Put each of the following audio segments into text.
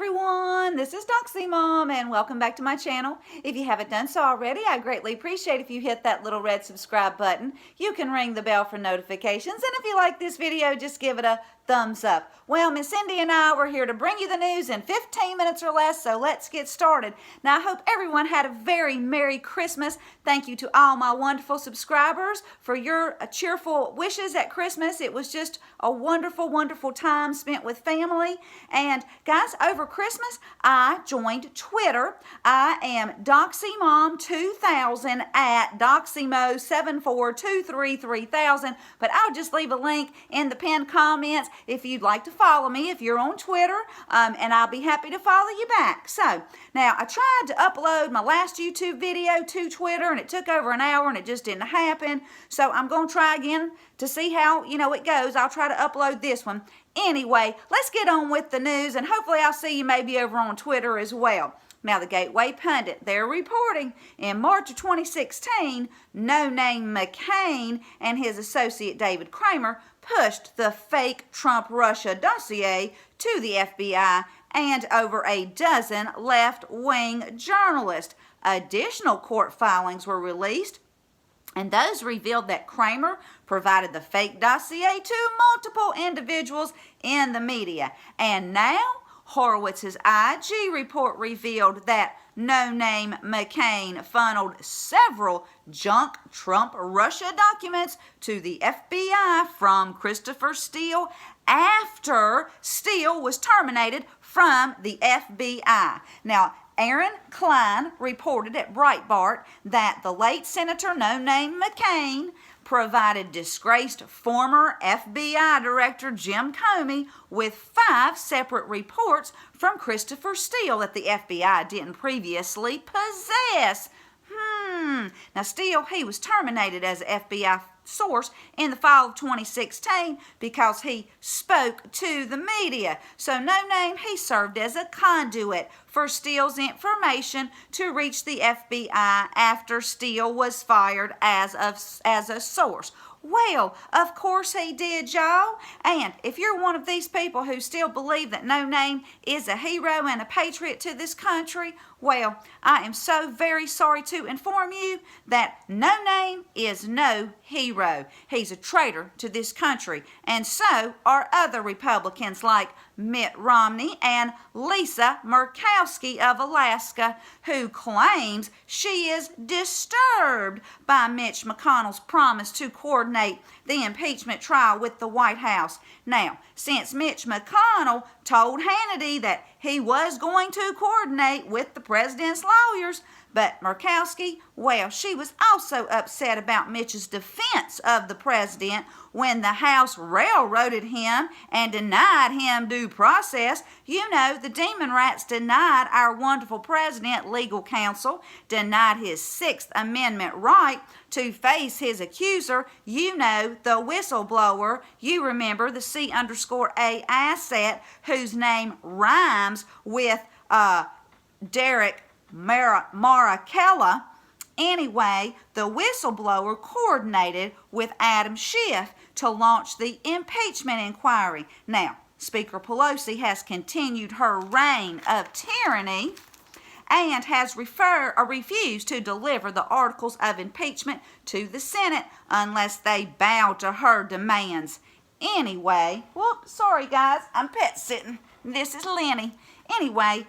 everyone, this is Doxy Mom and welcome back to my channel. If you haven't done so already, I greatly appreciate if you hit that little red subscribe button. You can ring the bell for notifications, and if you like this video, just give it a thumbs up. Well, Miss Cindy and I were here to bring you the news in 15 minutes or less, so let's get started. Now, I hope everyone had a very Merry Christmas. Thank you to all my wonderful subscribers for your cheerful wishes at Christmas. It was just a wonderful, wonderful time spent with family. And guys, over Christmas, I joined Twitter. I am DoxyMom2000 at DoxyMo74233000, but I'll just leave a link in the pinned comments if you'd like to follow me if you're on Twitter, and I'll be happy to follow you back. So now I tried to upload my last YouTube video to Twitter and it took over an hour and it just didn't happen. So I'm going to try again to see how it goes. I'll try to upload this one. Anyway, let's get on with the news, and hopefully I'll see you maybe over on Twitter as well. Now, the Gateway Pundit, they're reporting in March of 2016, No-Name McCain and his associate David Kramer pushed the fake Trump-Russia dossier to the FBI and over a dozen left-wing journalists. Additional court filings were released, and those revealed that Kramer provided the fake dossier to multiple individuals in the media. And now, Horowitz's IG report revealed that No-Name McCain funneled several junk Trump-Russia documents to the FBI from Christopher Steele after Steele was terminated from the FBI. Now, Aaron Klein reported at Breitbart that the late Senator No-Name McCain provided disgraced former FBI Director Jim Comey with 5 separate reports from Christopher Steele that the FBI didn't previously possess. Now, Steele, he was terminated as an FBI source in the fall of 2016 because he spoke to the media. So No-Name, he served as a conduit for Steele's information to reach the FBI after Steele was fired as a source. Well, of course he did, y'all. And if you're one of these people who still believe that No-Name is a hero and a patriot to this country, well, I am so very sorry to inform you that No-Name is no hero. He's a traitor to this country, and so are other Republicans like Mitt Romney and Lisa Murkowski of Alaska, who claims she is disturbed by Mitch McConnell's promise to coordinate the impeachment trial with the White House. Now, since Mitch McConnell told Hannity that he was going to coordinate with the president's lawyers, but Murkowski, well, she was also upset about Mitch's defense of the president when the House railroaded him and denied him due process. You know, the demon rats denied our wonderful president legal counsel, denied his 6th Amendment right to face his accuser. You know, the whistleblower. You remember the C_A asset whose name rhymes with Derek Maracella. Anyway, the whistleblower coordinated with Adam Schiff to launch the impeachment inquiry. Now, Speaker Pelosi has continued her reign of tyranny and has refused to deliver the articles of impeachment to the Senate unless they bow to her demands. Anyway, whoops, sorry guys, I'm pet sitting. This is Lenny. Anyway,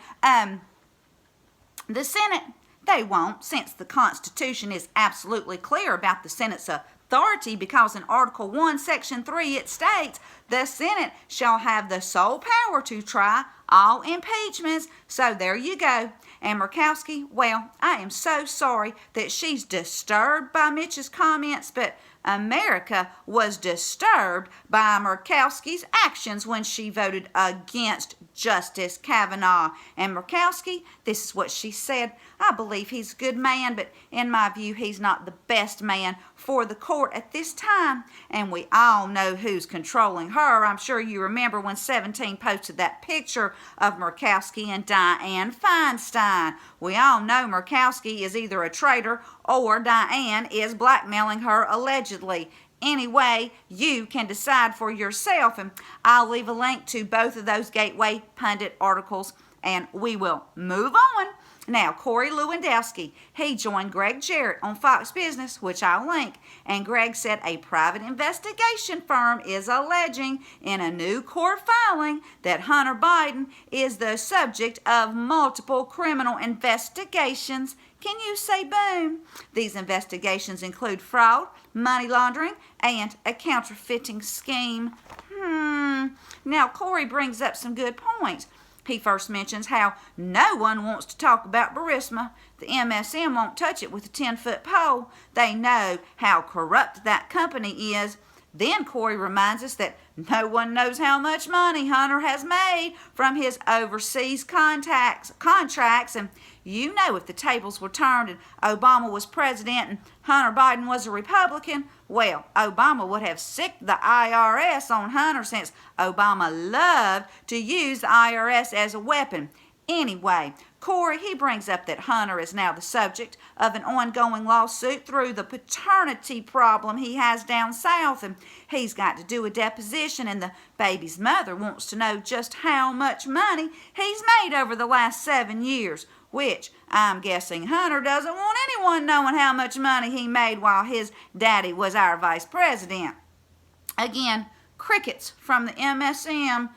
the Senate, they won't, since the Constitution is absolutely clear about the Senate's authority, because in Article 1, Section 3, it states, the Senate shall have the sole power to try all impeachments. So there you go. And Murkowski, well, I am so sorry that she's disturbed by Mitch's comments, but America was disturbed by Murkowski's actions when she voted against Justice Kavanaugh. And Murkowski, this is what she said: I believe he's a good man, but in my view, he's not the best man for the court at this time. And we all know who's controlling her. I'm sure you remember when 17 posted that picture of Murkowski and Dianne Feinstein. We all know Murkowski is either a traitor or Dianne is blackmailing her allegedly. Anyway, you can decide for yourself, and I'll leave a link to both of those Gateway Pundit articles, and we will move on. Now, Corey Lewandowski, he joined Greg Jarrett on Fox Business, which I'll link, and Greg said a private investigation firm is alleging in a new court filing that Hunter Biden is the subject of multiple criminal investigations. Can you say boom? These investigations include fraud, money laundering, and a counterfeiting scheme. Now, Corey brings up some good points. He first mentions how no one wants to talk about Burisma. The MSM won't touch it with a 10-foot pole. They know how corrupt that company is. Then Corey reminds us that no one knows how much money Hunter has made from his overseas contracts. And you know, if the tables were turned and Obama was president and Hunter Biden was a Republican, well, Obama would have sicked the IRS on Hunter, since Obama loved to use the IRS as a weapon. Anyway, Corey, he brings up that Hunter is now the subject of an ongoing lawsuit through the paternity problem he has down south, and he's got to do a deposition, and the baby's mother wants to know just how much money he's made over the last 7 years, which I'm guessing Hunter doesn't want anyone knowing how much money he made while his daddy was our vice president. Again, crickets from the MSM.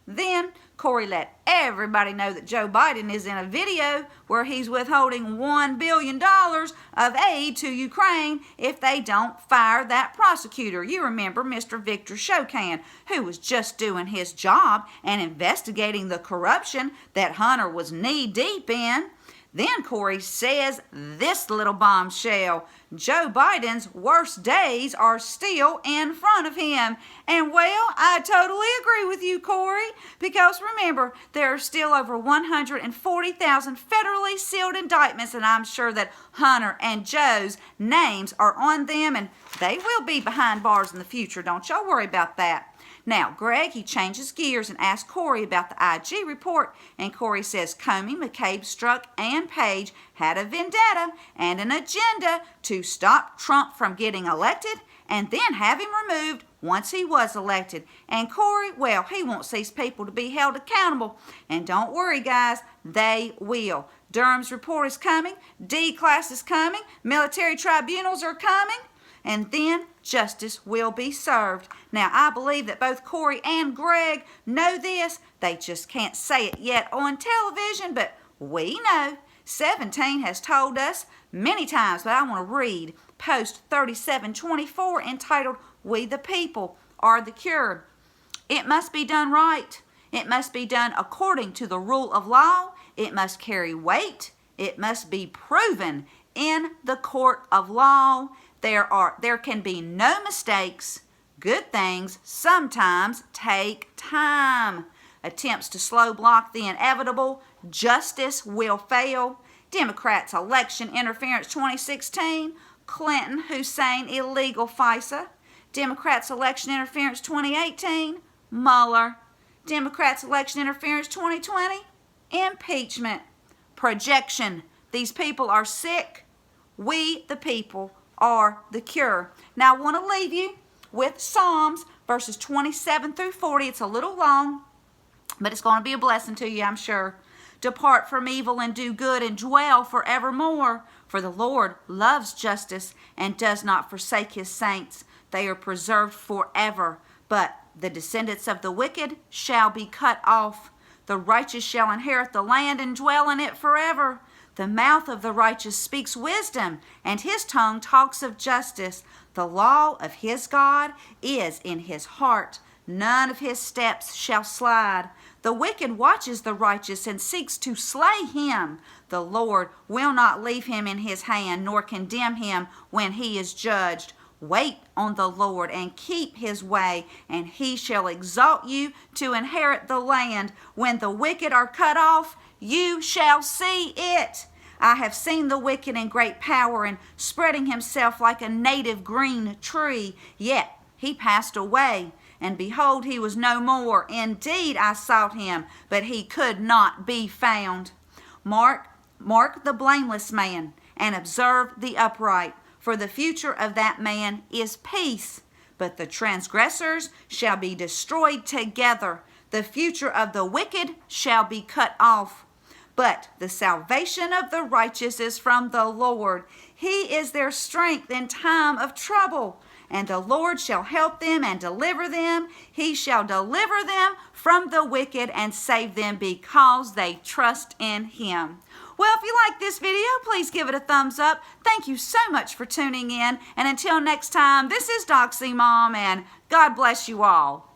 Then Corey let everybody know that Joe Biden is in a video where he's withholding $1 billion of aid to Ukraine if they don't fire that prosecutor. You remember Mr. Victor Shokan, who was just doing his job and investigating the corruption that Hunter was knee-deep in. Then Corey says this little bombshell: Joe Biden's worst days are still in front of him. And well, I totally agree with you, Corey, because remember, there are still over 140,000 federally sealed indictments, and I'm sure that Hunter and Joe's names are on them, and they will be behind bars in the future. Don't y'all worry about that. Now, Greg, he changes gears and asks Corey about the IG report, and Corey says Comey, McCabe, Strzok, and Page had a vendetta and an agenda to stop Trump from getting elected and then have him removed once he was elected. And Corey, well, he wants these people to be held accountable. And don't worry, guys, they will. Durham's report is coming, D-class is coming, military tribunals are coming, and then justice will be served. Now, I believe that both Corey and Greg know this. They just can't say it yet on television, but we know. 17 has told us many times, but I want to read post 3724 entitled, "We the People Are the Cure." It must be done right. It must be done according to the rule of law. It must carry weight. It must be proven in the court of law. There can be no mistakes. Good things sometimes take time. Attempts to slow block the inevitable, justice will fail. Democrats' election interference 2016, Clinton, Hussein, illegal FISA. Democrats' election interference 2018, Mueller. Democrats' election interference 2020, impeachment. Projection: these people are sick. We, the people, are the cure. Now, I want to leave you with Psalms verses 27 through 40. It's a little long, but it's going to be a blessing to you, I'm sure. Depart from evil and do good and dwell forevermore. For the Lord loves justice and does not forsake his saints. They are preserved forever. But the descendants of the wicked shall be cut off. The righteous shall inherit the land and dwell in it forever. The mouth of the righteous speaks wisdom, and his tongue talks of justice. The law of his God is in his heart. None of his steps shall slide. The wicked watches the righteous and seeks to slay him. The Lord will not leave him in his hand, nor condemn him when he is judged. Wait on the Lord and keep his way, and he shall exalt you to inherit the land. When the wicked are cut off, you shall see it. I have seen the wicked in great power and spreading himself like a native green tree. Yet he passed away, and behold, he was no more. Indeed, I sought him, but he could not be found. Mark the blameless man, and observe the upright. for the future of that man is peace. But the transgressors shall be destroyed together. The future of the wicked shall be cut off. But the salvation of the righteous is from the Lord. He is their strength in time of trouble. And the Lord shall help them and deliver them. He shall deliver them from the wicked and save them because they trust in him. Well, if you like this video, please give it a thumbs up. Thank you so much for tuning in. And until next time, this is Doxy Mom, and God bless you all.